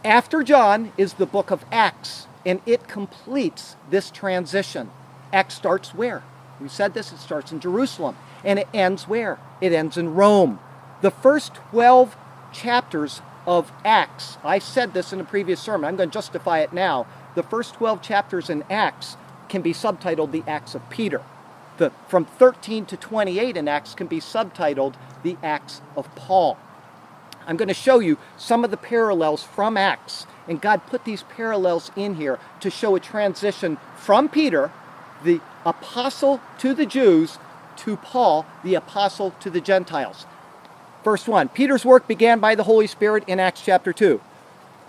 After John is the book of Acts, and it completes this transition. Acts starts where? We said this, it starts in Jerusalem. And it ends where? It ends in Rome. The first 12 chapters of Acts, I said this in a previous sermon, I'm going to justify it now. The first 12 chapters in Acts can be subtitled the Acts of Peter. From 13 to 28 in Acts can be subtitled the Acts of Paul. I'm going to show you some of the parallels from Acts, and God put these parallels in here to show a transition from Peter, the apostle to the Jews, to Paul, the apostle to the Gentiles. First one, Peter's work began by the Holy Spirit in Acts chapter 2.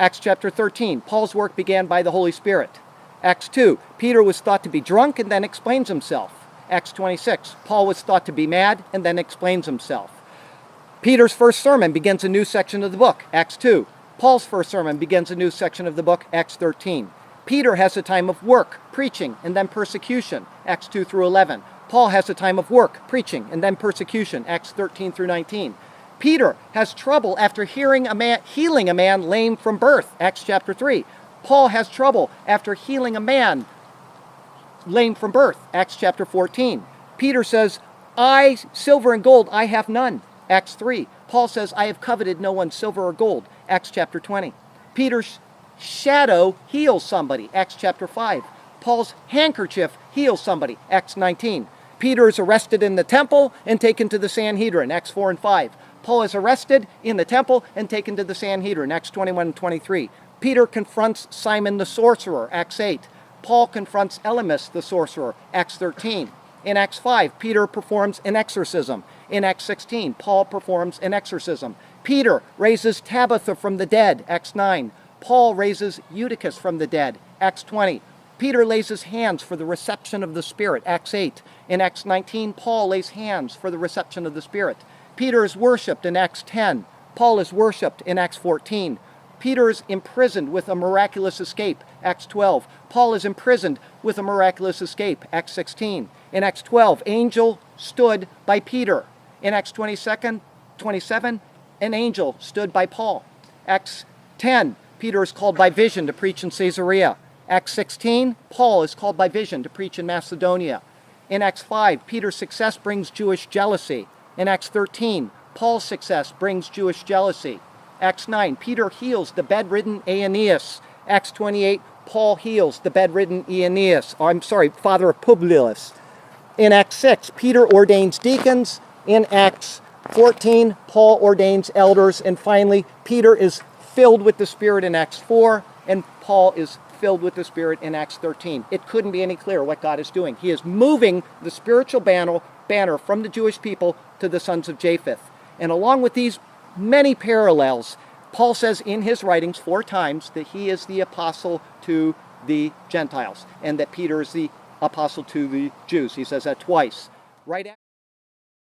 Acts chapter 13, Paul's work began by the Holy Spirit. Acts 2, Peter was thought to be drunk and then explains himself. Acts 26, Paul was thought to be mad and then explains himself. Peter's first sermon begins a new section of the book, Acts 2. Paul's first sermon begins a new section of the book, Acts 13. Peter has a time of work, preaching, and then persecution, Acts 2 through 11. Paul has a time of work, preaching, and then persecution, Acts 13 through 19. Peter has trouble after healing a man lame from birth, Acts chapter 3. Paul has trouble after healing a man lame from birth, Acts chapter 14. Peter says, silver and gold, I have none, Acts 3. Paul says, I have coveted no one's silver or gold, Acts chapter 20. Peter's shadow heals somebody, Acts chapter 5. Paul's handkerchief heals somebody, Acts 19. Peter is arrested in the temple and taken to the Sanhedrin, Acts 4 and 5. Paul is arrested in the temple and taken to the Sanhedrin, Acts 21 and 23. Peter confronts Simon the sorcerer, Acts 8. Paul confronts Elymas the sorcerer, Acts 13. In Acts 5, Peter performs an exorcism. In Acts 16, Paul performs an exorcism. Peter raises Tabitha from the dead, Acts 9. Paul raises Eutychus from the dead, Acts 20. Peter lays his hands for the reception of the Spirit, Acts 8. In Acts 19, Paul lays hands for the reception of the Spirit. Peter is worshipped in Acts 10. Paul is worshipped in Acts 14. Peter is imprisoned with a miraculous escape, Acts 12. Paul is imprisoned with a miraculous escape, Acts 16. In Acts 12, angel stood by Peter. In Acts 27, an angel stood by Paul. Acts 10, Peter is called by vision to preach in Caesarea. Acts 16, Paul is called by vision to preach in Macedonia. In Acts 5, Peter's success brings Jewish jealousy. In Acts 13, Paul's success brings Jewish jealousy. Acts 9, Peter heals the bedridden Aeneas. Acts 28, Paul heals the bedridden father of Publius. In Acts 6, Peter ordains deacons. In Acts 14, Paul ordains elders. And finally, Peter is filled with the Spirit in Acts 4, and Paul is filled with the Spirit in Acts 13. It couldn't be any clearer what God is doing. He is moving the spiritual banner from the Jewish people to the sons of Japheth. And along with these many parallels, Paul says in his writings 4 times that he is the apostle to the Gentiles and that Peter is the apostle to the Jews. He says that twice. Right after